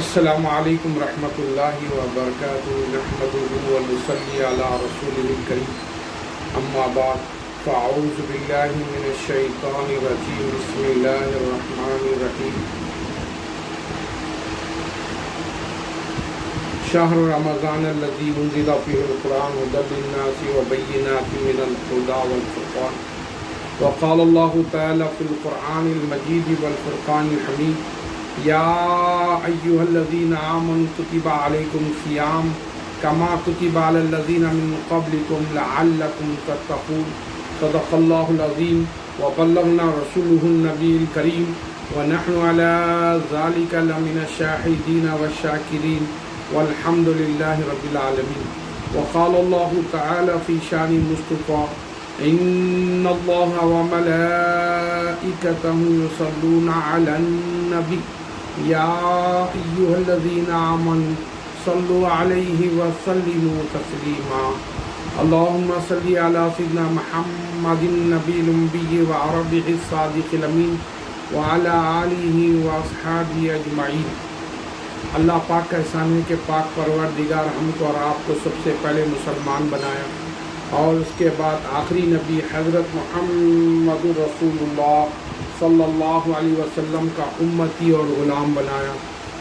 السلام علیکم ورحمۃ اللہ وبرکاتہ نحمدہ ونصلی علی رسولہ الکریم اما بعد فاعوذ باللہ من الشیطان الرجیم بسم اللہ الرحمن الرحیم شہر رمضان الذی انزل فیہ القرآن ھدی للناس وبینات من الہدی والفرقان وقال اللہ تعالی فی القرآن المجید والفرقان الحمید یا ایھا الذین آمنوا کتب علیکم الصیام کما کتب علی الذین من قبلکم لعلکم تتقون صدق اللہ العظیم وبلغنا رسولہ النبی الکریم ونحن علی ذلک لمن الشاہدین والشاکرین والحمد للہ رب العالمین وقال اللہ تعالی فی شان مصطفیٰ ان اللہ وملائکتہ یصلون علی النبی یا ایھا الذین آمنوا صلوا علیہ وسلموا تسلیما اللہم صلی علی سیدنا محمد النبی الأمی وعربہ الصادق الامین وعلی آلہ واصحابہ اجمعین۔ اللہ پاک کا احسان ہے کہ پاک پروردگار ہم کو اور آپ کو سب سے پہلے مسلمان بنایا اور اس کے بعد آخری نبی حضرت محمد رسول اللہ صلی اللہ علیہ وسلم کا امتی اور غلام بنایا۔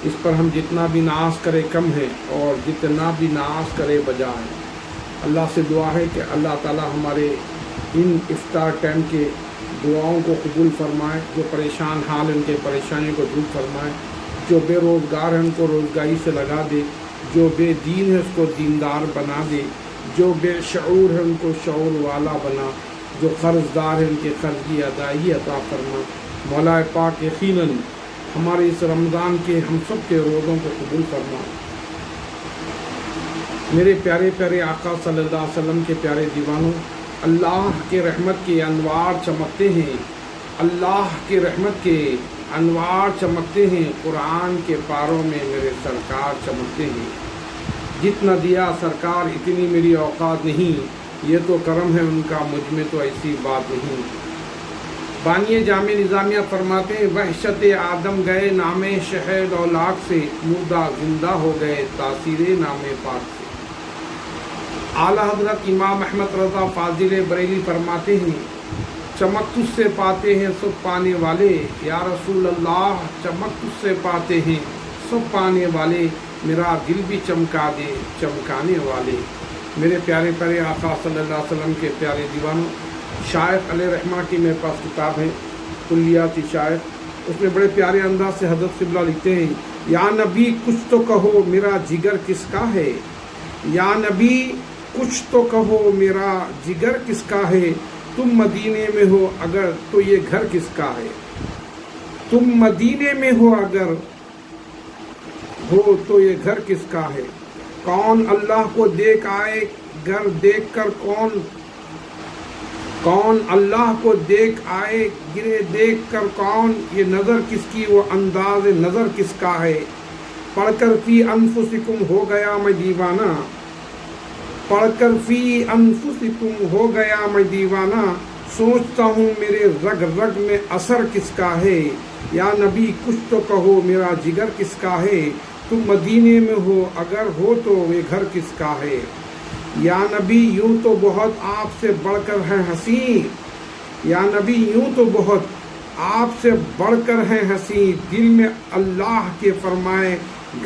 اس پر ہم جتنا بھی ناز کرے کم ہے اور جتنا بھی ناز کرے بجا ہے۔ اللہ سے دعا ہے کہ اللہ تعالی ہمارے ان افطار ٹائم کے دعاؤں کو قبول فرمائے، جو پریشان حال ان کے پریشانیوں کو دور فرمائے، جو بے روزگار ہیں ان کو روزگاری سے لگا دے، جو بے دین ہے اس کو دیندار بنا دے، جو بے شعور ہے ان کو شعور والا بنا، جو قرض دار ہیں ان کے قرض کی ادائیگی عطا فرما۔ مولا پاک یقیناً ہمارے اس رمضان کے ہم سب کے روزوں کو قبول فرما۔ میرے پیارے پیارے آقا صلی اللہ علیہ وسلم کے پیارے دیوانوں، اللہ کے رحمت کے انوار چمکتے ہیں، اللہ کے رحمت کے انوار چمکتے ہیں، قرآن کے پاروں میں میرے سرکار چمکتے ہیں۔ جتنا دیا سرکار اتنی میری اوقات نہیں، یہ تو کرم ہے ان کا، مجھ میں تو ایسی بات نہیں۔ بانی جامع نظامیہ فرماتے ہیں وحشت آدم گئے نام شہد اولاق سے، مردہ زندہ ہو گئے تاثیر نام پاک سے۔ اعلیٰ حضرت امام احمد رضا فاضل بریلی فرماتے ہیں چمک تجھ سے پاتے ہیں سب پانے والے، یا رسول اللہ چمک تجھ سے پاتے ہیں سب پانے والے، میرا دل بھی چمکا دے چمکانے والے۔ میرے پیارے پیارے آقا صلی اللہ علیہ وسلم کے پیارے دیوانوں، شائخ علیہ رحمہ کی میرے پاس کتاب ہے کلیات شائخ، اس میں بڑے پیارے انداز سے حضرت قبلہ لکھتے ہیں یا نبی کچھ تو کہو میرا جگر کس کا ہے، یا نبی کچھ تو کہو میرا جگر کس کا ہے، تم مدینے میں ہو اگر تو یہ گھر کس کا ہے، تم مدینے میں ہو اگر ہو تو یہ گھر کس کا ہے، کون اللہ کو دیکھ آئے گھر دیکھ کر کون اللہ کو دیکھ آئے گرے دیکھ کر کون، یہ نظر کس کی وہ انداز نظر کس کا ہے، پڑھ کر فی انفسکم ہو گیا میں دیوانہ، پڑھ کر فی انفسکم ہو گیا میں دیوانہ، سوچتا ہوں میرے رگ رگ میں اثر کس کا ہے، یا نبی کچھ تو کہو میرا جگر کس کا ہے، تم مدینے میں ہو اگر ہو تو یہ گھر کس کا ہے، یا نبی یوں تو بہت آپ سے بڑھ کر ہے حسین، یا نبی یوں تو بہت آپ سے بڑھ کر ہے حسین، دل میں اللہ کے فرمائے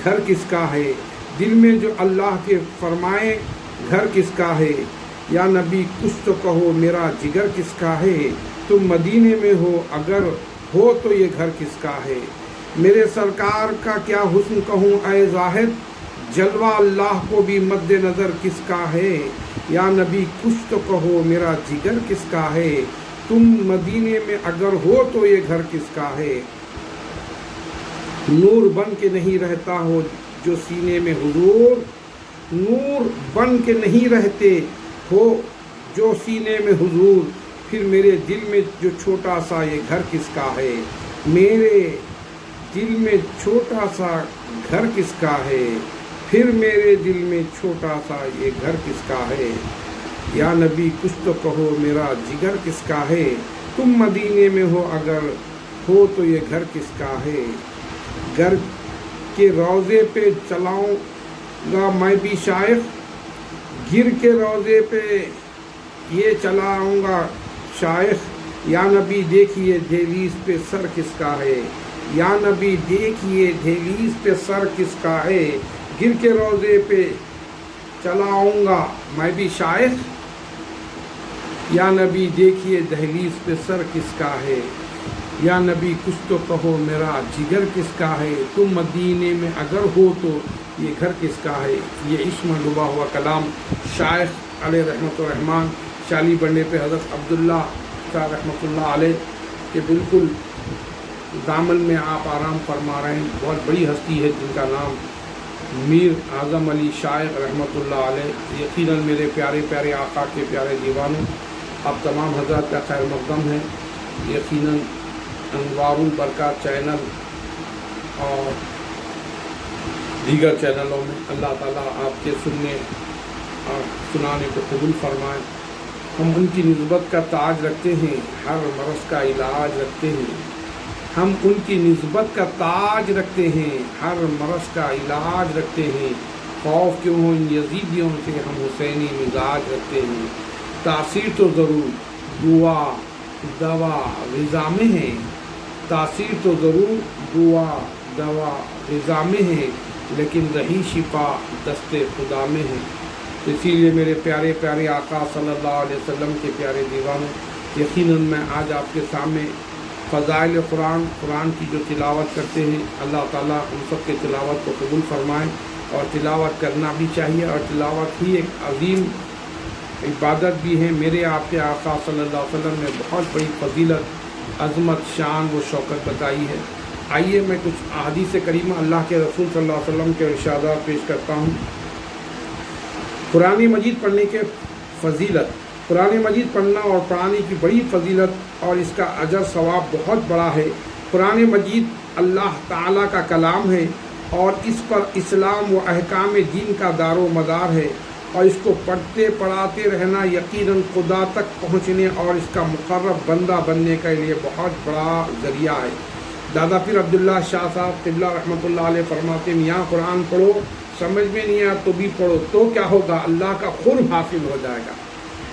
گھر کس کا ہے، دل میں جو اللہ کے فرمائے گھر کس کا ہے، یا نبی کچھ تو کہو میرا جگر کس کا ہے، تم مدینے میں ہو اگر ہو تو یہ گھر کس کا ہے، میرے سرکار کا کیا حسن کہوں اے زاہد، جلوہ اللہ کو بھی مد نظر کس کا ہے، یا نبی کچھ تو کہو میرا جگر کس کا ہے، تم مدینے میں اگر ہو تو یہ گھر کس کا ہے، نور بن کے نہیں رہتا ہو جو سینے میں حضور، نور بن کے نہیں رہتے ہو جو سینے میں حضور، پھر میرے دل میں جو چھوٹا سا یہ گھر کس کا ہے، میرے دل میں چھوٹا سا گھر کس کا ہے، پھر میرے دل میں چھوٹا سا یہ گھر کس کا ہے، یا نبی کچھ تو کہو میرا جگر کس کا ہے، تم مدینے میں ہو اگر ہو تو یہ گھر کس کا ہے، گھر کے روضے پہ چلاؤں گا میں بھی شائخ، گر کے روضے پہ یہ چلاؤں گا شائخ، یا نبی دیکھیے دہلیز پہ سر کس کا ہے، یا نبی دیکھیے دہلیز پہ سر کس کا ہے، گر کے روضے پہ چلاؤں گا میں بھی شائخ، یا نبی دیکھیے دہلیز پہ سر کس کا ہے، یا نبی کچھ تو کہو میرا جگر کس کا ہے، تم مدینے میں اگر ہو تو یہ گھر کس کا ہے۔ یہ عشق میں ڈوبا ہوا کلام شائخ علیہ رحمۃ الرحمن شالی بنڈے پہ حضرت عبداللہ شاہ رحمۃ اللہ علیہ کے بالکل دامن میں آپ آرام فرما رہے ہیں۔ بہت بڑی ہستی ہے جن کا نام میر اعظم علی شائخ رحمۃ اللہ علیہ۔ یقیناً میرے پیارے پیارے آقا کے پیارے دیوانوں، آپ تمام حضرات کا خیر مقدم ہے۔ یقیناً انوار البرکات چینل اور دیگر چینلوں میں اللہ تعالیٰ آپ کے سننے اور سنانے کو قبول فرمائے۔ ہم ان کی نسبت کا تاج رکھتے ہیں، ہر مرض کا علاج رکھتے ہیں، ہم ان کی نسبت کا تاج رکھتے ہیں، ہر مرض کا علاج رکھتے ہیں، خوف کیوں ہو ان یزیدیوں سے ہم حسینی مزاج رکھتے ہیں، تاثیر تو ضرور دعا دوا غذا میں ہے، تاثیر تو ضرور دعا دوا غذا میں ہے، لیکن رہی شفا دست خدا میں ہے۔ اسی لیے میرے پیارے پیارے آقا صلی اللہ علیہ وسلم کے پیارے دیوانوں، یقیناً میں آج آپ کے سامنے فضائل قرآن کی جو تلاوت کرتے ہیں، اللہ تعالیٰ ان سب کے تلاوت کو قبول فرمائیں، اور تلاوت کرنا بھی چاہیے، اور تلاوت ہی ایک عظیم عبادت بھی ہے۔ میرے آپ کے آقا صلی اللہ علیہ وسلم نے بہت بڑی فضیلت، عظمت، شان و شوکت بتائی ہے۔ آئیے میں کچھ احادیث کریمہ اللہ کے رسول صلی اللہ علیہ وسلم کے ارشادات پیش کرتا ہوں۔ قرآن مجید پڑھنے کے فضیلت، قرآن مجید پڑھنا اور پڑھانے کی بڑی فضیلت اور اس کا اجر ثواب بہت بڑا ہے۔ قرآن مجید اللہ تعالیٰ کا کلام ہے، اور اس پر اسلام و احکام دین کا دار و مدار ہے، اور اس کو پڑھتے پڑھاتے رہنا یقیناً خدا تک پہنچنے اور اس کا مقرب بندہ بننے کے لیے بہت بڑا ذریعہ ہے۔ دادا پیر عبداللہ شاہ صاحب قبلہ رحمۃ اللہ علیہ فرماتے ہیں، یہاں قرآن پڑھو، سمجھ میں نہیں آیا تو بھی پڑھو، تو کیا ہوگا؟ اللہ کا قرب حاصل ہو جائے گا،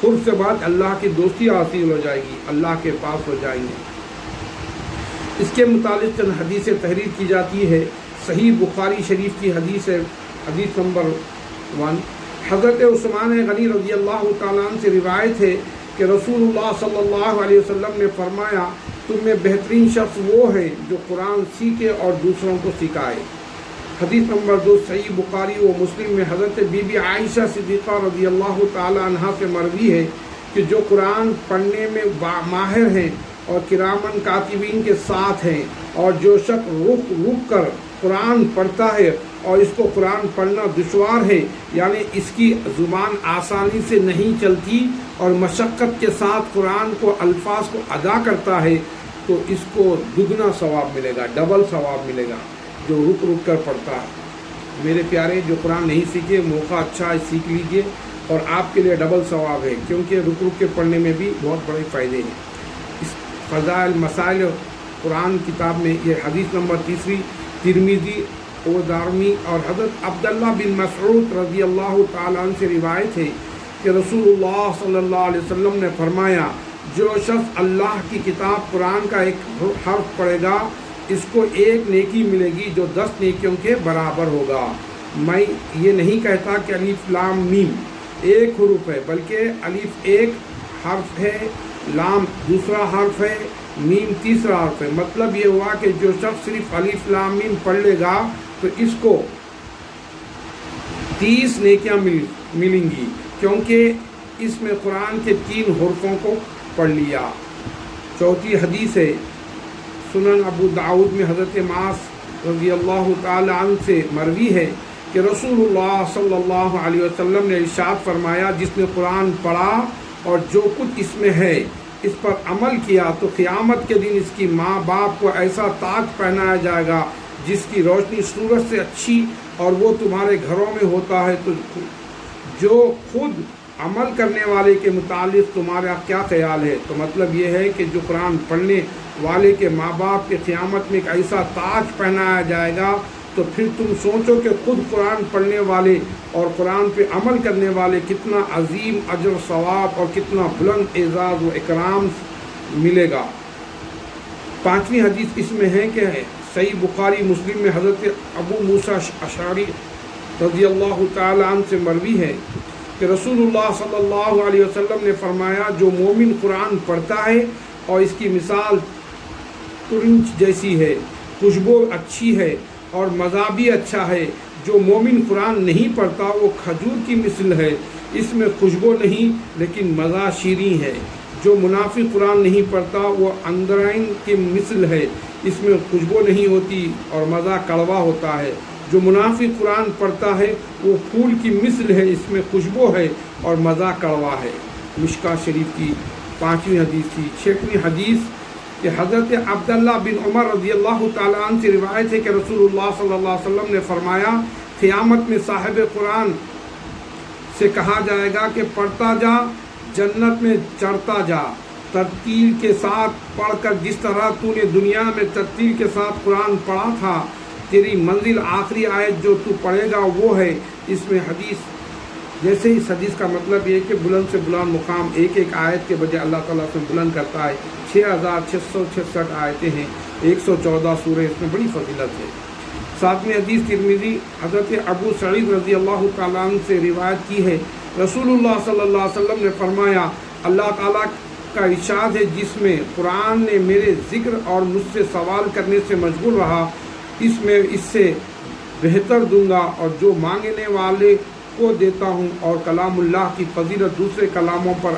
قرب سے بعد اللہ کی دوستی حاصل ہو جائے گی، اللہ کے پاس ہو جائیں گے۔ اس کے متعلق چند حدیثیں تحریر کی جاتی ہے۔ صحیح بخاری شریف کی حدیث ہے، حدیث نمبر 1، حضرت عثمان غنی رضی اللہ تعالیٰ عنہ سے روایت ہے کہ رسول اللہ صلی اللہ علیہ وسلم نے فرمایا، تم میں بہترین شخص وہ ہے جو قرآن سیکھے اور دوسروں کو سکھائے۔ حدیث نمبر 2 صحیح بخاری و مسلم میں حضرت بی بی عائشہ صدیقہ رضی اللہ تعالی عنہا سے مروی ہے کہ جو قرآن پڑھنے میں ماہر ہیں اور کرامن کاتبین کے ساتھ ہیں، اور جو شخص رک رک کر قرآن پڑھتا ہے اور اس کو قرآن پڑھنا دشوار ہے، یعنی اس کی زبان آسانی سے نہیں چلتی اور مشقت کے ساتھ قرآن کو الفاظ کو ادا کرتا ہے، تو اس کو دگنا ثواب ملے گا، ڈبل ثواب ملے گا جو رک رک کر پڑھتا ہے۔ میرے پیارے، جو قرآن نہیں سیکھے، موقع اچھا ہے، سیکھ لیجئے، اور آپ کے لیے ڈبل ثواب ہے، کیونکہ رک رک کے پڑھنے میں بھی بہت بڑے فائدے ہیں۔ اس فضائل مسائل قرآن کتاب میں یہ حدیث نمبر 3 ترمذی و دارمی اور حضرت عبداللہ بن مسعود رضی اللہ تعالیٰ عنہ سے روایت ہے کہ رسول اللہ صلی اللہ علیہ وسلم نے فرمایا، جو شخص اللہ کی کتاب قرآن کا ایک حرف پڑھے گا، اس کو ایک نیکی ملے گی جو 10 نیکیوں کے برابر ہوگا۔ میں یہ نہیں کہتا کہ الف لام میم ایک حروف ہے، بلکہ الف ایک حرف ہے، لام دوسرا حرف ہے، میم تیسرا حرف ہے۔ مطلب یہ ہوا کہ جو شخص صرف الف لام میم پڑھ لے گا تو اس کو 30 نیکیاں ملیں گی، کیونکہ اس میں قرآن کے 3 حرفوں کو پڑھ لیا۔ چوتھی حدیث ہے، سنن ابو داؤد میں حضرت معاذ رضی اللہ تعالی عنہ سے مروی ہے کہ رسول اللہ صلی اللہ علیہ وسلم نے ارشاد فرمایا، جس نے قرآن پڑھا اور جو کچھ اس میں ہے اس پر عمل کیا، تو قیامت کے دن اس کی ماں باپ کو ایسا تاج پہنایا جائے گا جس کی روشنی سورج سے اچھی، اور وہ تمہارے گھروں میں ہوتا ہے، تو جو خود عمل کرنے والے کے متعلق تمہارا کیا خیال ہے؟ تو مطلب یہ ہے کہ جو قرآن پڑھنے والے کے ماں باپ کے قیامت میں ایک ایسا تاج پہنایا جائے گا تو پھر تم سوچو کہ خود قرآن پڑھنے والے اور قرآن پہ عمل کرنے والے کتنا عظیم اجر ثواب اور کتنا بلند اعزاز و اکرام ملے گا۔ 5ویں حدیث اس میں ہے کہ صحیح بخاری مسلم میں حضرت ابو موسیٰ اشعری رضی اللہ تعالی عنہ سے مروی ہے کہ رسول اللہ صلی اللہ علیہ وسلم نے فرمایا، جو مومن قرآن پڑھتا ہے اور اس کی مثال ترنج جیسی ہے، خوشبو اچھی ہے اور مزہ بھی اچھا ہے۔ جو مومن قرآن نہیں پڑھتا وہ کھجور کی مثل ہے، اس میں خوشبو نہیں لیکن مزہ شیریں ہے۔ جو منافق قرآن نہیں پڑھتا وہ اندرائن کی مثل ہے، اس میں خوشبو نہیں ہوتی اور مزہ کڑوا ہوتا ہے۔ جو منافق قرآن پڑھتا ہے وہ پھول کی مثل ہے، اس میں خوشبو ہے اور مزہ کڑوا ہے۔ مشکاۃ شریف کی 5ویں حدیث تھی۔ 6ویں حدیث کہ حضرت عبداللہ بن عمر رضی اللہ تعالیٰ عنہ سے روایت ہے کہ رسول اللہ صلی اللہ علیہ وسلم نے فرمایا، قیامت میں صاحب قرآن سے کہا جائے گا کہ پڑھتا جا، جنت میں چڑھتا جا، ترتیل کے ساتھ پڑھ کر جس طرح تو نے دنیا میں ترتیل کے ساتھ قرآن پڑھا تھا، تیری منزل آخری آیت جو تو پڑھے گا وہ ہے۔ اس میں حدیث جیسے اس حدیث کا مطلب یہ ہے کہ بلند سے بلند مقام ایک ایک آیت کے بجائے اللہ تعالیٰ سے بلند کرتا ہے۔ 6666 آیتیں ہیں، 114 سورے، اس میں بڑی فضیلت ہے۔ 7ویں حدیث ترمذی حضرت ابو سعید رضی اللہ تعالیٰ عنہ سے روایت کی ہے، رسول اللہ صلی اللہ علیہ وسلم نے فرمایا، اللہ تعالیٰ کا ارشاد ہے، جس میں قرآن نے میرے ذکر اور مجھ سے سوال کرنے سے مشغول رہا، اس میں اس سے بہتر دوں گا، اور جو مانگنے والے کو دیتا ہوں، اور کلام اللہ کی فضیلت دوسرے کلاموں پر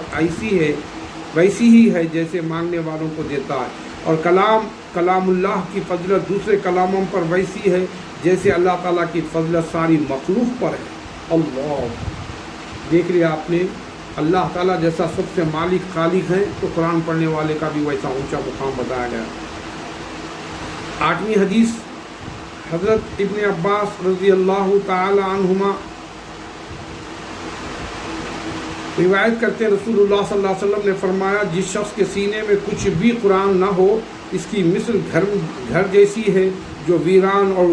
ویسی ہی ہے جیسے مانگنے والوں کو دیتا ہے، اور کلام اللہ کی فضیلت دوسرے کلاموں پر ویسی ہے جیسے اللہ تعالیٰ کی فضیلت ساری مخلوق پر ہے۔ اللہ، دیکھ لیا آپ نے، اللہ تعالیٰ جیسا سب سے مالک خالق ہیں تو قرآن پڑھنے والے کا بھی ویسا اونچا مقام بتایا گیا۔ 8ویں حدیث حضرت ابن عباس رضی اللہ تعالی عنہما روایت کرتے ہیں، رسول اللہ صلی اللہ علیہ وسلم نے فرمایا، جس شخص کے سینے میں کچھ بھی قرآن نہ ہو، اس کی مثل گھر جیسی ہے جو ویران اور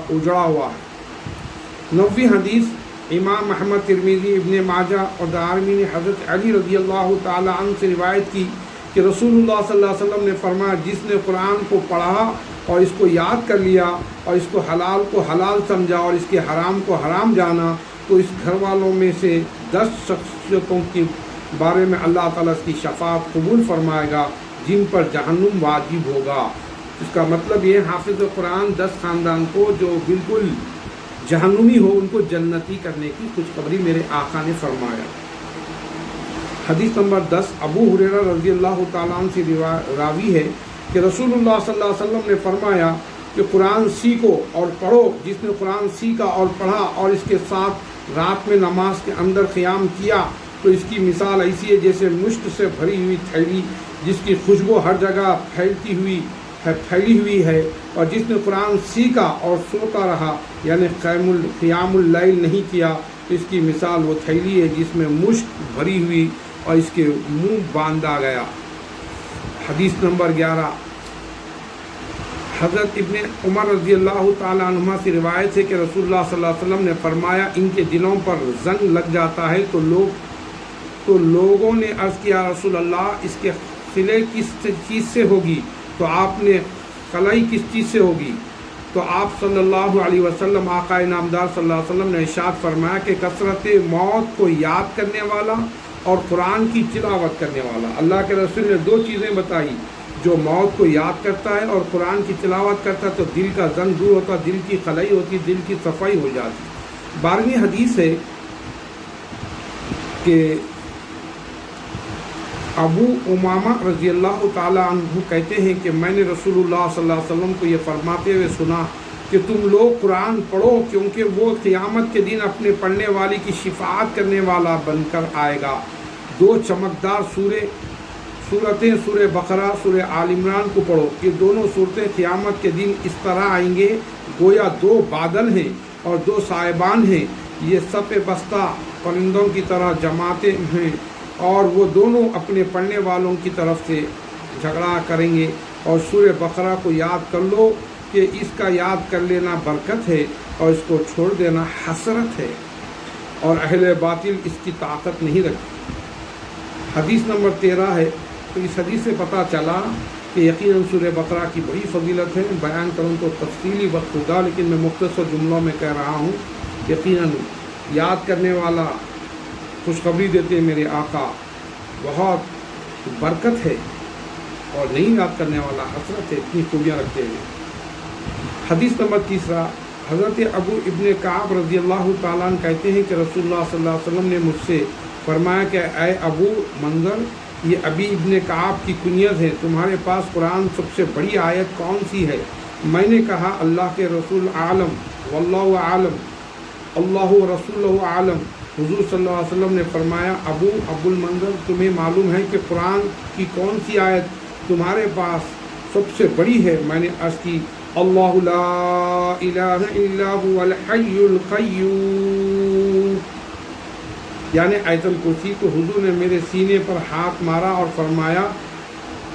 اجڑا ہوا ہے۔ 9ویں حدیث امام احمد، ترمذی، ابن ماجہ اور دارمی نے حضرت علی رضی اللہ تعالی عنہ سے روایت کی کہ رسول اللہ صلی اللہ علیہ وسلم نے فرمایا، جس نے قرآن کو پڑھا اور اس کو یاد کر لیا اور اس کو حلال سمجھا اور اس کے حرام کو حرام جانا، تو اس گھر والوں میں سے 10 شخصیتوں کے بارے میں اللہ تعالیٰ اس کی شفاعت قبول فرمائے گا جن پر جہنم واجب ہوگا۔ اس کا مطلب یہ، حافظ قرآن 10 خاندان کو جو بالکل جہنمی ہو ان کو جنتی کرنے کی خوشخبری میرے آقا نے فرمایا۔ حدیث نمبر 10 ابو ہریرہ رضی اللہ تعالیٰ عنہ سے راوی ہے کہ رسول اللہ صلی اللہ علیہ وسلم نے فرمایا کہ قرآن سیکھو اور پڑھو، جس نے قرآن سیکھا اور پڑھا اور اس کے ساتھ رات میں نماز کے اندر قیام کیا تو اس کی مثال ایسی ہے جیسے مشک سے بھری ہوئی تھیلی جس کی خوشبو ہر جگہ پھیلی ہوئی ہے، اور جس نے قرآن سیکھا اور سوتا رہا یعنی قیام اللیل نہیں کیا تو اس کی مثال وہ تھیلی ہے جس میں مشک بھری ہوئی اور اس کے منہ باندھا گیا۔ حدیث نمبر 11 حضرت ابن عمر رضی اللہ تعالی عنہما سے روایت ہے کہ رسول اللہ صلی اللہ علیہ وسلم نے فرمایا، ان کے دلوں پر زنگ لگ جاتا ہے تو لوگوں نے عرض کیا، رسول اللہ اس کے خلے کس چیز سے ہوگی؟ تو آپ نے خلائی کس چیز سے ہوگی؟ تو آپ صلی اللہ علیہ وسلم آقا نامدار صلی اللہ علیہ وسلم نے ارشاد فرمایا کہ کثرت موت کو یاد کرنے والا اور قرآن کی تلاوت کرنے والا۔ اللہ کے رسول نے 2 چیزیں بتائی، جو موت کو یاد کرتا ہے اور قرآن کی تلاوت کرتا ہے تو دل کا زنگ دور ہوتا، دل کی خلائی ہوتی، دل کی صفائی ہو جاتی۔ 12ویں حدیث ہے کہ ابو امامہ رضی اللہ تعالیٰ عنہ کہتے ہیں کہ میں نے رسول اللہ صلی اللہ علیہ وسلم کو یہ فرماتے ہوئے سنا کہ تم لوگ قرآن پڑھو کیونکہ وہ قیامت کے دن اپنے پڑھنے والی کی شفاعت کرنے والا بن کر آئے گا۔ 2 چمکدار سورتیں سورہ بقرہ، سورہ آل عمران کو پڑھو۔ یہ دونوں صورتیں قیامت کے دن اس طرح آئیں گے گویا 2 بادل ہیں اور 2 صاحبان ہیں، یہ صف بستہ پرندوں کی طرح جماعتیں ہیں، اور وہ دونوں اپنے پڑھنے والوں کی طرف سے جھگڑا کریں گے۔ اور سورہ بقرہ کو یاد کر لو، کہ اس کا یاد کر لینا برکت ہے اور اس کو چھوڑ دینا حسرت ہے، اور اہل باطل اس کی طاقت نہیں رکھتی۔ حدیث نمبر 13 ہے۔ تو اس حدیث سے پتہ چلا کہ یقیناً سورہ بقرہ کی بڑی فضیلت ہے۔ بیان کروں تو تفصیلی وقت ہوگا، لیکن میں مختصر جملوں میں کہہ رہا ہوں۔ یقیناً یاد کرنے والا خوشخبری دیتے میرے آقا بہت برکت ہے، اور نہیں یاد کرنے والا حسرت ہے، اتنی خوبیاں رکھتے ہیں۔ حدیث نمبر 3، حضرت ابو ابن کعب رضی اللہ تعالیٰ عنہ کہتے ہیں کہ رسول اللہ صلی اللہ علیہ وسلم نے مجھ سے فرمایا کہ اے ابو منذر، یہ ابی ابن کعب کی کنیت ہے، تمہارے پاس قرآن سب سے بڑی آیت کون سی ہے؟ میں نے کہا اللہ کے رسول عالم، واللہ عالم، اللہ رسول عالم۔ حضور صلی اللہ علیہ وسلم نے فرمایا ابو المنذر، تمہیں معلوم ہے کہ قرآن کی کون سی آیت تمہارے پاس سب سے بڑی ہے؟ میں نے عرض کی اللہ لا الہ الا هو الحی القیوم، یعنی آیت الکرسی۔ تو حضور نے میرے سینے پر ہاتھ مارا اور فرمایا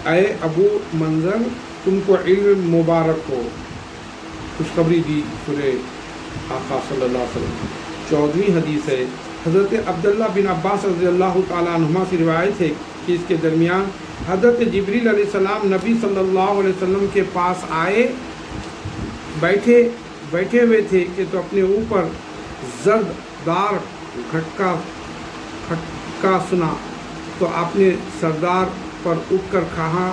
اے ابو منذر، تم کو علم مبارک ہو۔ خوشخبری دی سورہ آقا صلی اللہ علیہ وسلم۔ 14ویں حدیث ہے۔ حضرت عبداللہ بن عباس رضی اللہ تعالیٰ عنہما سے روایت ہے کہ اس کے درمیان حضرت جبریل علیہ السلام نبی صلی اللہ علیہ وسلم کے پاس آئے، بیٹھے ہوئے تھے کہ تو اپنے اوپر زردار کھٹکا سنا، تو آپ نے سردار پر اٹھ کر کہا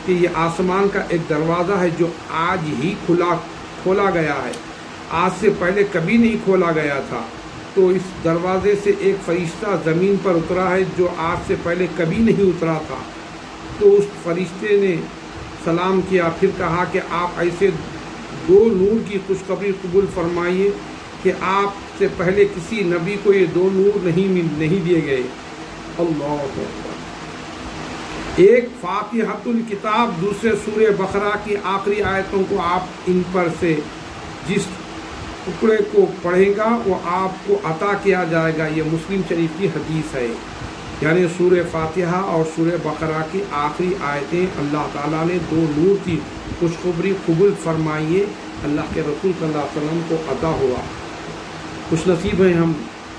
کہ یہ آسمان کا ایک دروازہ ہے جو آج ہی کھولا گیا ہے، آج سے پہلے کبھی نہیں کھولا گیا تھا۔ تو اس دروازے سے ایک فرشتہ زمین پر اترا ہے جو آج سے پہلے کبھی نہیں اترا تھا۔ تو اس فرشتے نے سلام کیا، پھر کہا کہ آپ ایسے 2 نور کی خوشخبری قبول فرمائیے کہ آپ سے پہلے کسی نبی کو یہ 2 نور نہیں دیے گئے۔ اللہ اکبر۔ ایک فاتحۃ الکتاب، دوسرے سورہ بقرہ کی آخری آیتوں کو آپ ان پر سے جس ٹکڑے کو پڑھے گا وہ آپ کو عطا کیا جائے گا۔ یہ مسلم شریف کی حدیث ہے۔ یعنی سورہ فاتحہ اور سورہ بقرہ کی آخری آیتیں اللہ تعالیٰ نے 2 نور کی خوشخبری قبول فرمائیے، اللہ کے رسول صلی اللہ علیہ وسلم کو عطا ہوا۔ خوش نصیب ہیں ہم،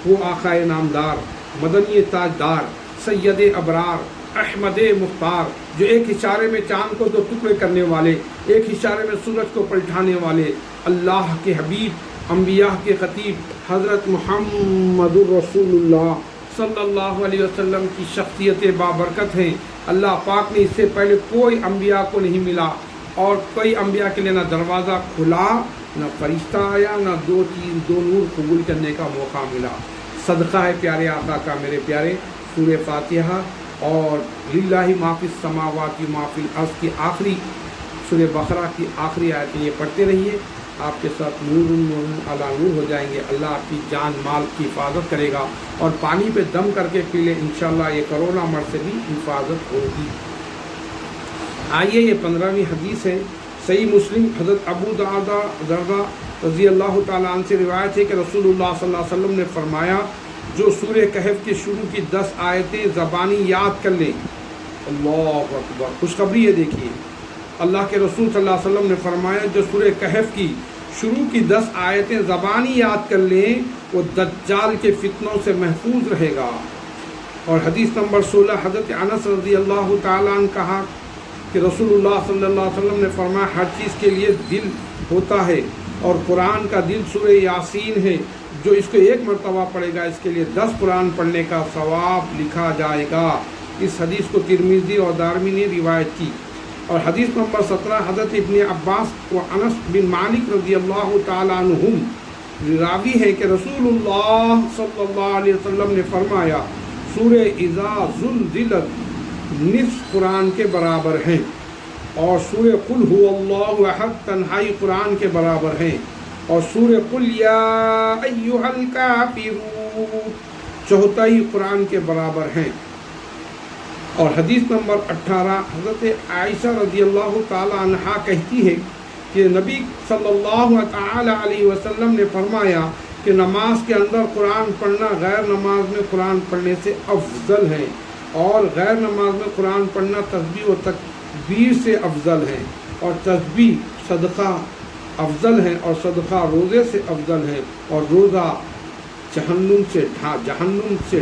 وہ آقا نامدار، مدنی تاجدار، سید ابرار، احمد مختار، جو ایک اشارے میں چاند کو 2 ٹکڑے کرنے والے، ایک اشارے میں سورج کو پلٹانے والے، اللہ کے حبیب، انبیاء کے خطیب حضرت محمد الرسول اللہ صلی اللہ علیہ وسلم کی شخصیت بابرکت ہیں۔ اللہ پاک نے اس سے پہلے کوئی انبیاء کو نہیں ملا، اور کوئی انبیاء کے لیے نہ دروازہ کھلا، نہ فرشتہ آیا، نہ 2 نور قبول کرنے کا موقع ملا۔ صدقہ ہے پیارے آقا کا میرے پیارے سورہ فاتحہ اور للہ ما فی السماوات ما فی الارض کی آخری سورہ بقرہ کی آخری آیتیں یہ پڑھتے رہیے، آپ کے ساتھ نور علی نور ہو جائیں گے۔ اللہ آپ کی جان مال کی حفاظت کرے گا، اور پانی پہ دم کر کے پی لے، انشاءاللہ یہ کرونا مرض سے بھی حفاظت ہوگی۔ آئیے یہ 15ویں حدیث ہے۔ صحیح مسلم حضرت ابو دردہ رضی اللہ تعالیٰ عنہ سے روایت ہے کہ رسول اللہ صلی اللہ علیہ وسلم نے فرمایا جو سورہ کہف کے شروع کی 10 آیتیں زبانی یاد کر لے، اللہ اکبر، خوشخبری ہے دیکھیے، اللہ کے رسول صلی اللہ علیہ وسلم نے فرمایا جو سورہ کہف کی شروع کی 10 آیتیں زبانی یاد کر لیں وہ دجال کے فتنوں سے محفوظ رہے گا۔ اور حدیث نمبر 16 حضرت انس رضی اللہ تعالیٰ عنہ کہا کہ رسول اللہ صلی اللہ علیہ وسلم نے فرمایا ہر چیز کے لیے دل ہوتا ہے، اور قرآن کا دل سورہ یاسین ہے، جو اس کو 1 مرتبہ پڑھے گا اس کے لیے 10 قرآن پڑھنے کا ثواب لکھا جائے گا۔ اس حدیث کو ترمذی اور دارمی نے روایت کی۔ اور حدیث نمبر 17 حضرت ابن عباس و انس بن مالک رضی اللہ تعالیٰ عنہم راوی ہے کہ رسول اللہ صلی اللہ علیہ وسلم نے فرمایا سورہ اذا زلزلت نصف قرآن کے برابر ہیں، اور سورہ قل هو اللہ احد تنہائی قرآن کے برابر ہیں، اور سورہ قل یا ایھا الکافرون چوتھائی قرآن کے برابر ہیں۔ اور حدیث نمبر 18 حضرت عائشہ رضی اللہ تعالی عنہا کہتی ہے کہ نبی صلی اللہ تعالی علیہ وسلم نے فرمایا کہ نماز کے اندر قرآن پڑھنا غیر نماز میں قرآن پڑھنے سے افضل ہے، اور غیر نماز میں قرآن پڑھنا تسبیح و تکبیر سے افضل ہے، اور تسبیح صدقہ افضل ہیں اور صدقہ روزے سے افضل ہے، اور روزہ جہنم سے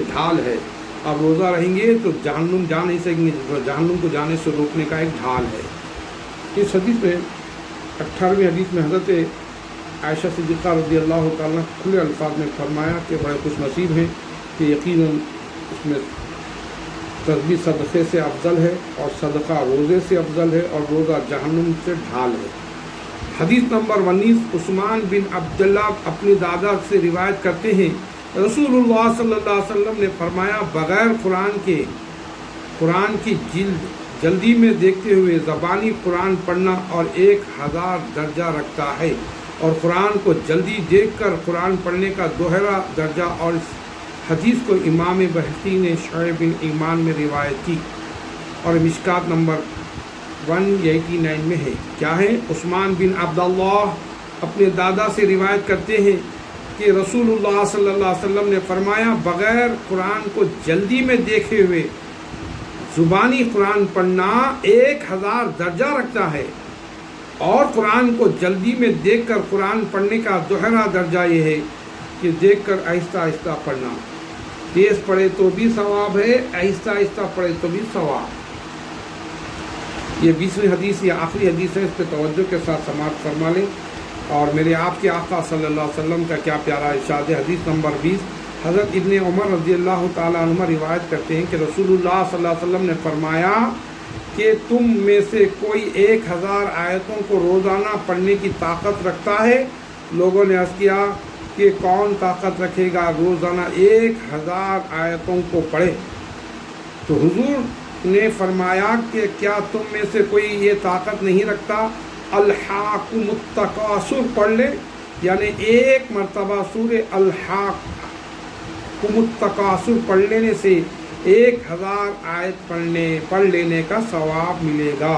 ڈھال ہے۔ آپ روزہ رہیں گے تو جہنم جا نہیں سکیں گے، جہنم کو جانے سے روکنے کا ایک ڈھال ہے۔ اس حدیث میں 18ویں حدیث میں حضرت عائشہ صدیقہ رضی اللہ تعالیٰ کھلے الفاظ میں فرمایا کہ بڑے خوش نصیب ہیں کہ یقیناً اس میں تسبیح صدقے سے افضل ہے، اور صدقہ روزے سے افضل ہے، اور روزہ جہنم سے ڈھال ہے۔ حدیث نمبر 19، عثمان بن عبداللہ اپنی دادا سے روایت کرتے ہیں، رسول اللہ صلی اللہ علیہ وسلم نے فرمایا، بغیر قرآن کی جلدی میں دیکھتے ہوئے زبانی قرآن پڑھنا اور 1000 درجہ رکھتا ہے، اور قرآن کو جلدی دیکھ کر قرآن پڑھنے کا دوہرا درجہ۔ اور اس حدیث کو امام بہقی نے شعب ایمان میں روایت کی، اور مشکات نمبر 189 میں ہے۔ کیا ہے؟ عثمان بن عبداللہ اپنے دادا سے روایت کرتے ہیں کہ رسول اللہ صلی اللہ علیہ وسلم نے فرمایا، بغیر قرآن کو جلدی میں دیکھے ہوئے زبانی قرآن پڑھنا 1000 درجہ رکھتا ہے، اور قرآن کو جلدی میں دیکھ کر قرآن پڑھنے کا دوہرا درجہ یہ ہے کہ دیکھ کر آہستہ آہستہ پڑھنا، تیز پڑھے تو بھی ثواب ہے، آہستہ آہستہ پڑھے تو بھی ثواب۔ یہ 20ویں حدیث یا آخری حدیث ہے، اس پہ توجہ کے ساتھ سماعت فرما لیں۔ اور میرے آپ کے آقا صلی اللہ علیہ وسلم کا کیا پیارا ارشاد ہے۔ حدیث نمبر 20، حضرت ابن عمر رضی اللہ تعالیٰ عنہ روایت کرتے ہیں کہ رسول اللہ صلی اللہ علیہ وسلم نے فرمایا کہ تم میں سے کوئی 1000 آیتوں کو روزانہ پڑھنے کی طاقت رکھتا ہے؟ لوگوں نے عرض کیا کہ کون طاقت رکھے گا روزانہ 1000 آیتوں کو پڑھے؟ تو حضور نے فرمایا کہ کیا تم میں سے کوئی یہ طاقت نہیں رکھتا؟ الحاکم التکاثر پڑھ لے، یعنی ایک مرتبہ سورہ الحاکم التکاثر پڑھ لینے سے 1000 آیت پڑھ لینے کا ثواب ملے گا۔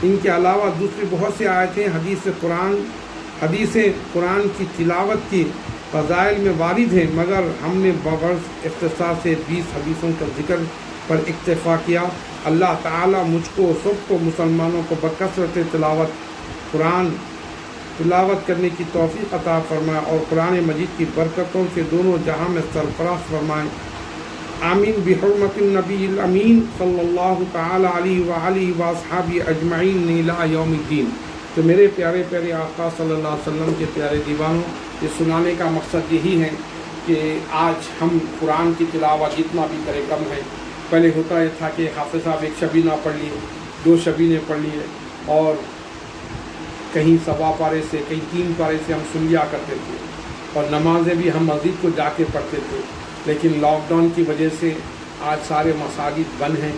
ان کے علاوہ دوسری بہت سی آیتیں حدیثیں قرآن کی تلاوت کی فضائل میں وارد ہیں، مگر ہم نے بغرض اختصار سے 20 حدیثوں کا ذکر پر اکتفا کیا۔ اللہ تعالیٰ مجھ کو سب کو مسلمانوں کو بکثرت قرآن تلاوت کرنے کی توفیق عطا فرمائے، اور قرآن مجید کی برکتوں سے دونوں جہاں میں سرفراز فرمائے۔ آمین بحرمت النبی الامین صلی اللہ تعالی علیہ وآلہ واصحابہ اجمعین الی یوم الدین۔ تو میرے پیارے پیارے آقا صلی اللہ علیہ وسلم کے پیارے دیوانوں، یہ سنانے کا مقصد یہی ہے کہ آج ہم قرآن کی تلاوت جتنا بھی کرے کم ہے۔ پہلے ہوتا یہ تھا کہ حافظ صاحب ایک شبینہ پڑھ لیے، 2 شبینے پڑھ لیے، اور کہیں 1.25 پارے سے کہیں 3 پارے سے ہم سن لیا کرتے تھے، اور نمازیں بھی ہم مسجد کو جا کے پڑھتے تھے۔ لیکن لاک ڈاؤن کی وجہ سے آج سارے مساجد بند ہیں،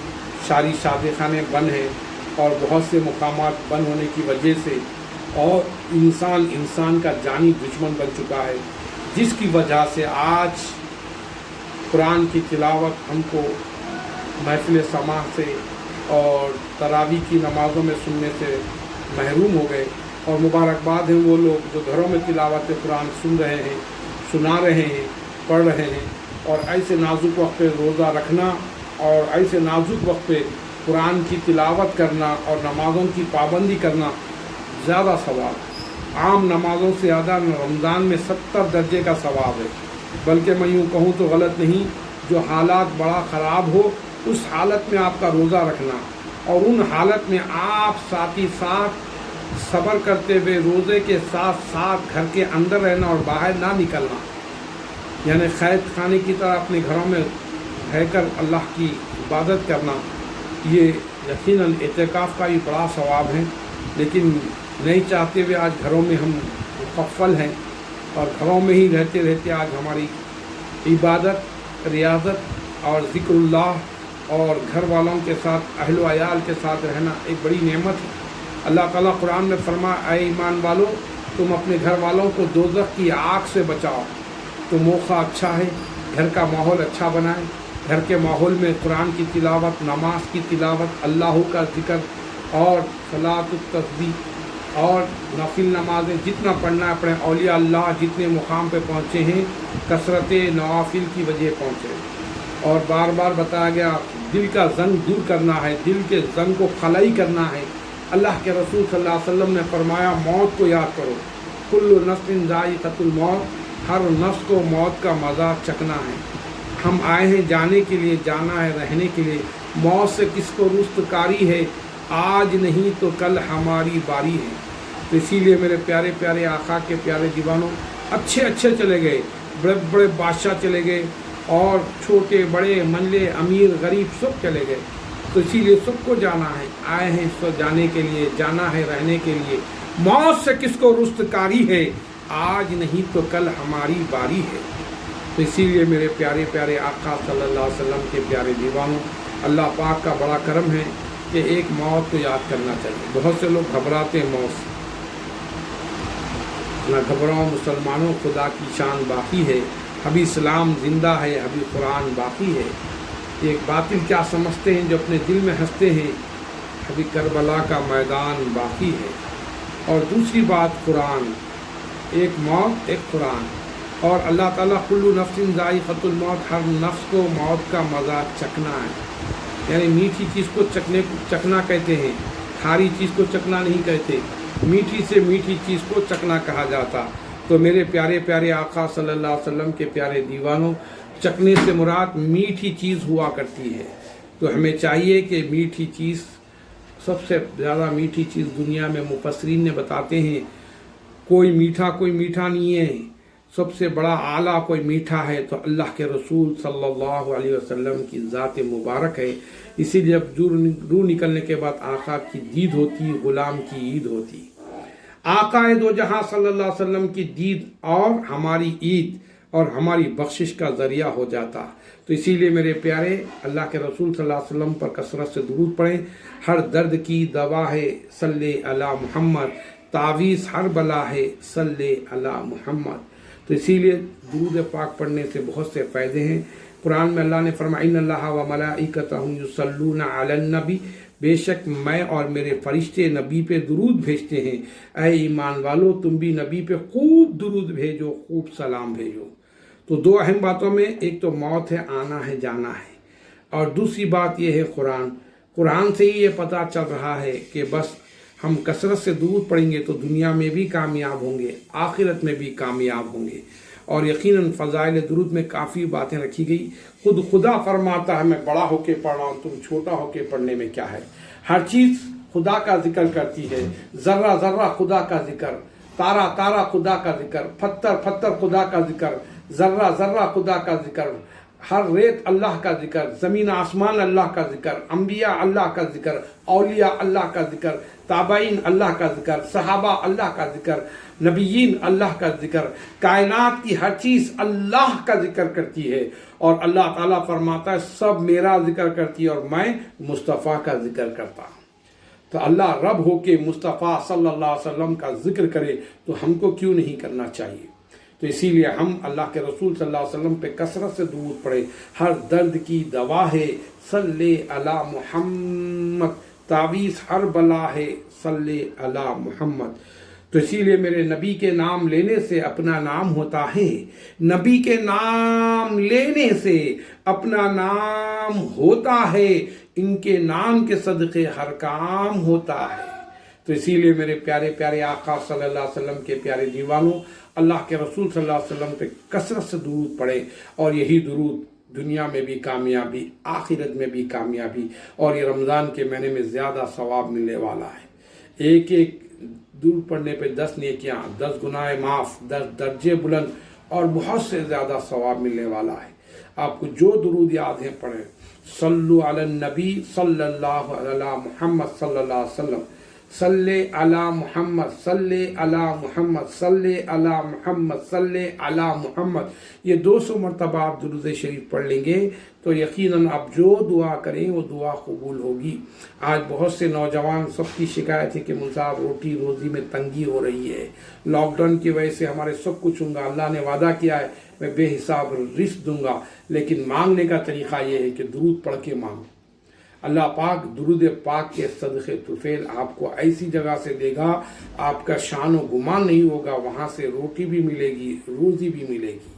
ساری شادی خانے بند ہیں، اور بہت سے مقامات بند ہونے کی وجہ سے، اور انسان کا جانی دشمن بن چکا ہے، جس کی وجہ سے آج قرآن کی تلاوت ہم کو محفل سماع سے اور تراویح کی نمازوں میں سننے سے محروم ہو گئے۔ اور مبارکباد ہیں وہ لوگ جو گھروں میں تلاوت قرآن سن رہے ہیں، سنا رہے ہیں، پڑھ رہے ہیں۔ اور ایسے نازک وقت پہ روزہ رکھنا، اور ایسے نازک وقت پہ قرآن کی تلاوت کرنا اور نمازوں کی پابندی کرنا زیادہ ثواب، عام نمازوں سے زیادہ رمضان میں 70 درجے کا ثواب ہے۔ بلکہ میں یوں کہوں تو غلط نہیں، جو حالات بڑا خراب ہو اس حالت میں آپ کا روزہ رکھنا، اور ان حالت میں آپ ساتھ ہی ساتھ صبر کرتے ہوئے روزے کے ساتھ ساتھ گھر کے اندر رہنا اور باہر نہ نکلنا، یعنی قید خانے کی طرح اپنے گھروں میں رہ کر اللہ کی عبادت کرنا، یہ یقیناً اعتکاف کا بھی بڑا ثواب ہے۔ لیکن نہیں چاہتے ہوئے آج گھروں میں ہم مقفل ہیں، اور گھروں میں ہی رہتے رہتے آج ہماری عبادت، ریاضت اور ذکر اللہ اور گھر والوں کے ساتھ، اہل و عیال کے ساتھ رہنا ایک بڑی نعمت ہے۔ اللہ تعالیٰ قرآن میں فرمایا، اے ایمان والو، تم اپنے گھر والوں کو دوزخ کی آگ سے بچاؤ۔ تو موقع اچھا ہے، گھر کا ماحول اچھا بنائیں، گھر کے ماحول میں قرآن کی تلاوت، نماز کی تلاوت، اللہ کا ذکر اور صلاۃ التسبیح اور نفل نمازیں جتنا پڑھنا ہے اپنے اولیاء اللہ جتنے مقام پہ پہنچے ہیں کثرت نوافل کی وجہ پہنچے۔ اور بار بار بتایا گیا دل کا زنگ دور کرنا ہے، دل کے زنگ کو خلائی کرنا ہے، اللہ کے رسول صلی اللہ علیہ وسلم نے فرمایا موت کو یاد کرو، کل نفس ذائقۃ الموت، ہر نفس کو موت کا مزہ چکھنا ہے۔ ہم آئے ہیں جانے کے لیے، جانا ہے رہنے کے لیے۔ موت سے کس کو رستکاری ہے، آج نہیں تو کل ہماری باری ہے۔ تو اسی لیے میرے پیارے پیارے آقا کے پیارے دیوانوں، اچھے اچھے چلے گئے، بڑے بڑے بادشاہ چلے گئے، اور چھوٹے بڑے منجلے امیر غریب سب چلے گئے۔ تو اسی لیے سب کو جانا ہے، آئے ہیں سو جانے کے لیے، جانا ہے رہنے کے لیے۔ موت سے کس کو رستکاری ہے، آج نہیں تو کل ہماری باری ہے۔ تو اسی لیے میرے پیارے پیارے آقا صلی اللہ علیہ وسلم کے پیارے دیوانوں، اللہ پاک کا بڑا کرم ہے کہ ایک موت کو یاد کرنا چاہیے۔ بہت سے لوگ گھبراتے ہیں موت سے، نہ گھبراؤ مسلمانوں، خدا کی شان باقی ہے، ابھی اسلام زندہ ہے، ابھی قرآن باقی ہے۔ ایک باطل کیا سمجھتے ہیں جو اپنے دل میں ہنستے ہیں، ابھی کربلا کا میدان باقی ہے۔ اور دوسری بات قرآن، ایک موت ایک قرآن، اور اللہ تعالیٰ کل نفس ذائقۃ الموت، ہر نفس کو موت کا مزہ چکھنا ہے۔ یعنی میٹھی چیز کو چکھنا کہتے ہیں، کھاری چیز کو چکھنا نہیں کہتے، میٹھی سے میٹھی چیز کو چکھنا کہا جاتا۔ تو میرے پیارے پیارے آقا صلی اللہ علیہ وسلم کے پیارے دیوانوں، چکھنے سے مراد میٹھی چیز ہوا کرتی ہے۔ تو ہمیں چاہیے کہ میٹھی چیز، سب سے زیادہ میٹھی چیز دنیا میں مفسرین نے بتاتے ہیں، کوئی میٹھا نہیں ہے، سب سے بڑا اعلیٰ کوئی میٹھا ہے تو اللہ کے رسول صلی اللہ علیہ وسلم کی ذات مبارک ہے۔ اسی لیے جب روح نکلنے کے بعد آقا کی دید ہوتی، غلام کی عید ہوتی۔ آقا دو جہاں صلی اللہ علیہ وسلم کی دید اور ہماری عید اور ہماری بخشش کا ذریعہ ہو جاتا۔ تو اسی لیے میرے پیارے، اللہ کے رسول صلی اللہ علیہ وسلم پر کثرت سے درود پڑھیں۔ ہر درد کی دوا ہے صلی علی محمد، تعویذ ہر بلا ہے صلی علی محمد۔ تو اسی لیے درود پاک پڑھنے سے بہت سے فائدے ہیں۔ قرآن میں اللہ نے فرمایا ان اللہ و ملائکتہ یصلون علی النبی، بے شک میں اور میرے فرشتے نبی پہ درود بھیجتے ہیں۔ اے ایمان والو، تم بھی نبی پہ خوب درود بھیجو، خوب سلام بھیجو۔ تو دو اہم باتوں میں، ایک تو موت ہے، آنا ہے جانا ہے، اور دوسری بات یہ ہے قرآن سے ہی یہ پتہ چل رہا ہے کہ بس ہم کثرت سے درود پڑھیں گے تو دنیا میں بھی کامیاب ہوں گے، آخرت میں بھی کامیاب ہوں گے۔ اور یقیناً فضائل درود میں کافی باتیں رکھی گئی۔ خود خدا فرماتا ہے میں بڑا ہو کے پڑھ رہا ہوں، تم چھوٹا ہو کے پڑھنے میں کیا ہے۔ ہر چیز خدا کا ذکر کرتی ہے، ذرہ ذرہ خدا کا ذکر، تارا تارا خدا کا ذکر، پتھر پتھر خدا کا ذکر، ذرہ ذرہ خدا کا ذکر، ہر ریت اللہ کا ذکر، زمین آسمان اللہ کا ذکر، انبیاء اللہ کا ذکر، اولیاء اللہ کا ذکر، تابعین اللہ کا ذکر، صحابہ اللہ کا ذکر، نبیین اللہ کا ذکر، کائنات کی ہر چیز اللہ کا ذکر کرتی ہے۔ اور اللہ تعالیٰ فرماتا ہے سب میرا ذکر کرتی ہے اور میں مصطفیٰ کا ذکر کرتا ہوں۔ تو اللہ رب ہو کے مصطفیٰ صلی اللہ علیہ وسلم کا ذکر کرے تو ہم کو کیوں نہیں کرنا چاہیے۔ تو اسی لیے ہم اللہ کے رسول صلی اللہ علیہ وسلم پہ کثرت سے درود پڑھیں۔ ہر درد کی دوا ہے صلی علی محمد، تعویذ ہر بلا ہے صلی علی محمد۔ تو اسی لیے میرے نبی کے نام لینے سے اپنا نام ہوتا ہے، نبی کے نام لینے سے اپنا نام ہوتا ہے، ان کے نام کے صدقے ہر کام ہوتا ہے۔ تو اسی لیے میرے پیارے پیارے آقا صلی اللہ علیہ وسلم کے پیارے دیوانوں، اللہ کے رسول صلی اللہ علیہ وسلم پہ کثرت سے درود پڑھے، اور یہی درود دنیا میں بھی کامیابی، آخرت میں بھی کامیابی، اور یہ رمضان کے مہینے میں زیادہ ثواب ملنے والا ہے۔ ایک ایک درود پڑھنے پہ 10 نیکیاں، 10 گناہ معاف، 10 درجے بلند، اور بہت سے زیادہ ثواب ملنے والا ہے۔ آپ کو جو درود یاد ہیں پڑھیں۔ صلو علی النبی صلی اللہ علی محمد صلی اللہ علیہ وسلم، صلی علی محمد، صلی علی محمد، صلی علی محمد، صلی علی محمد۔ یہ 200 مرتبہ آپ درود شریف پڑھ لیں گے تو یقیناً آپ جو دعا کریں وہ دعا قبول ہوگی۔ آج بہت سے نوجوان، سب کی شکایت ہے کہ مول صاحب روٹی روزی میں تنگی ہو رہی ہے، لاک ڈاؤن کی وجہ سے ہمارے سب کچھ ہوں گا، اللہ نے وعدہ کیا ہے میں بے حساب رزق دوں گا، لیکن مانگنے کا طریقہ یہ ہے کہ درود پڑھ کے مانگو۔ اللہ پاک درود پاک کے صدقے طفیل آپ کو ایسی جگہ سے دے گا، آپ کا شان و گمان نہیں ہوگا، وہاں سے روٹی بھی ملے گی، روزی بھی ملے گی۔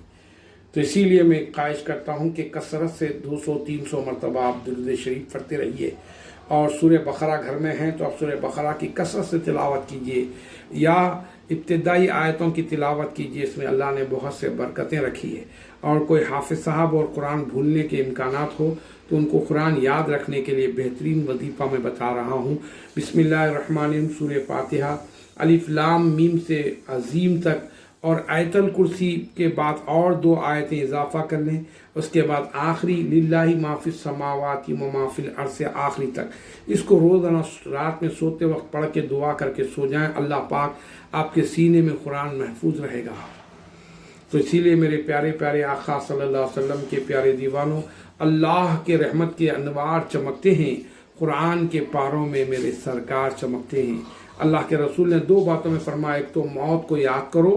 تو اسی لیے میں خواہش کرتا ہوں کہ کثرت سے 200-300 مرتبہ آپ درود شریف پڑھتے رہیے، اور سورہ بقرہ گھر میں ہیں تو آپ سورہ بقرہ کی کثرت سے تلاوت کیجئے یا ابتدائی آیتوں کی تلاوت کیجئے، اس میں اللہ نے بہت سے برکتیں رکھی ہے۔ اور کوئی حافظ صاحب اور قرآن بھولنے کے امکانات ہو تو ان کو قرآن یاد رکھنے کے لیے بہترین وظیفہ میں بتا رہا ہوں۔ بسم اللہ الرحمن الرحیم، سورہ فاتحہ الف لام میم سے عظیم تک، اور آیت الکرسی کے بعد اور 2 آیتیں اضافہ کر لیں، اس کے بعد آخری للہ ما فی السماوات و ما فی الارض سے آخری تک۔ اس کو روزانہ رات میں سوتے وقت پڑھ کے دعا کر کے سو جائیں، اللہ پاک آپ کے سینے میں قرآن محفوظ رہے گا۔ تو اسی لیے میرے پیارے پیارے آقا صلی اللہ علیہ وسلم کے پیارے دیوانوں، اللہ کے رحمت کے انوار چمکتے ہیں، قرآن کے پاروں میں میرے سرکار چمکتے ہیں۔ اللہ کے رسول نے 2 باتوں میں فرمایا، ایک تو موت کو یاد کرو،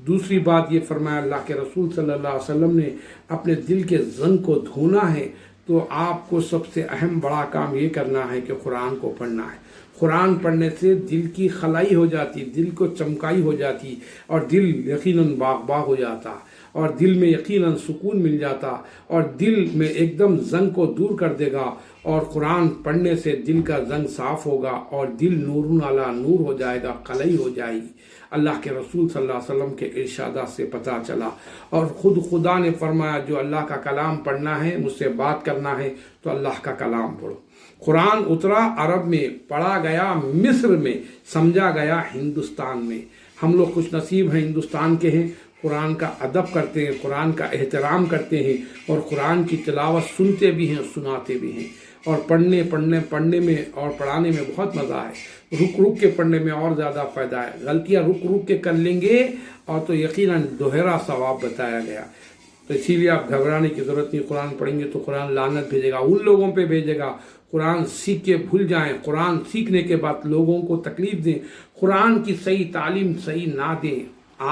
دوسری بات یہ فرمایا اللہ کے رسول صلی اللہ علیہ وسلم نے اپنے دل کے زنگ کو دھونا ہے تو آپ کو سب سے اہم بڑا کام یہ کرنا ہے کہ قرآن کو پڑھنا ہے۔ قرآن پڑھنے سے دل کی خلائی ہو جاتی، دل کو چمکائی ہو جاتی، اور دل یقیناً باغ باغ ہو جاتا، اور دل میں یقیناً سکون مل جاتا، اور دل میں ایک دم زنگ کو دور کر دے گا، اور قرآن پڑھنے سے دل کا زنگ صاف ہوگا اور دل نور علی نور ہو جائے گا، قلعی ہو جائے گی۔ اللہ کے رسول صلی اللہ علیہ وسلم کے ارشادات سے پتہ چلا، اور خود خدا نے فرمایا جو اللہ کا کلام پڑھنا ہے، مجھ سے بات کرنا ہے تو اللہ کا کلام پڑھو۔ قرآن اترا عرب میں، پڑھا گیا مصر میں، سمجھا گیا ہندوستان میں۔ ہم لوگ خوش نصیب ہیں، ہندوستان کے ہیں، قرآن کا ادب کرتے ہیں، قرآن کا احترام کرتے ہیں، اور قرآن کی تلاوت سنتے بھی ہیں، سناتے بھی ہیں، اور پڑھنے میں اور پڑھانے میں بہت مزہ ہے۔ رک رک کے پڑھنے میں اور زیادہ فائدہ ہے، غلطیاں رک رک کے کر لیں گے اور تو یقیناً دوہرا ثواب بتایا گیا۔ تو اسی لیے آپ گھبرانے کی ضرورت نہیں، قرآن پڑھیں گے تو قرآن لعنت بھیجے گا، ان لوگوں پہ بھیجے گا۔ قرآن سیکھ کے بھول جائیں، قرآن سیکھنے کے بعد لوگوں کو تکلیف دیں، قرآن کی صحیح تعلیم صحیح نہ دیں،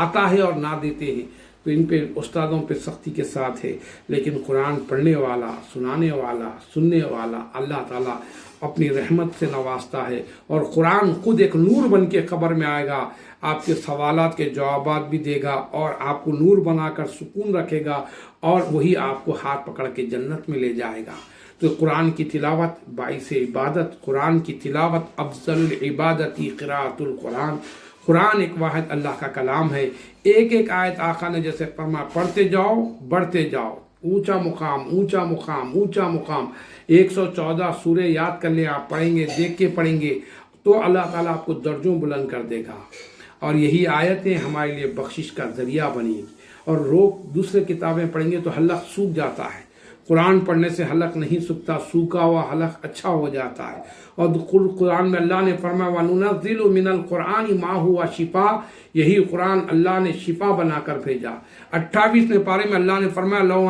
آتا ہے اور نہ دیتے ہیں تو ان پہ استادوں پہ سختی کے ساتھ ہے، لیکن قرآن پڑھنے والا، سنانے والا، سننے والا اللہ تعالیٰ اپنی رحمت سے نوازتا ہے، اور قرآن خود ایک نور بن کے قبر میں آئے گا، آپ کے سوالات کے جوابات بھی دے گا، اور آپ کو نور بنا کر سکون رکھے گا، اور وہی آپ کو ہاتھ پکڑ کے جنت میں لے جائے گا۔ تو قرآن کی تلاوت باعث عبادت، قرآن کی تلاوت افضل العبادتی قراءۃ القرآن۔ قرآن ایک واحد اللہ کا کلام ہے، ایک ایک آیت آقا نے جیسے فرمایا پڑھتے جاؤ بڑھتے جاؤ، اونچا مقام اونچا مقام اونچا مقام۔ 114 سورے یاد کر لیں، آپ پڑھیں گے، دیکھ کے پڑھیں گے تو اللہ تعالیٰ آپ کو درجوں بلند کر دے گا، اور یہی آیتیں ہمارے لیے بخشش کا ذریعہ بنی۔ اور دوسرے کتابیں پڑھیں گے تو حلق سوکھ جاتا ہے، قرآن پڑھنے سے حلق نہیں سوکھتا، سوکھا ہوا حلق اچھا ہو جاتا ہے۔ اور قرآن میں اللہ نے فرمایا وَنُنَزِّلُ مِنَ الْقُرْآنِ مَا هُوَ شِفَاء، یہی قرآن اللہ نے شفا بنا کر بھیجا۔ 28ویں پارے میں اللہ نے فرمایا لو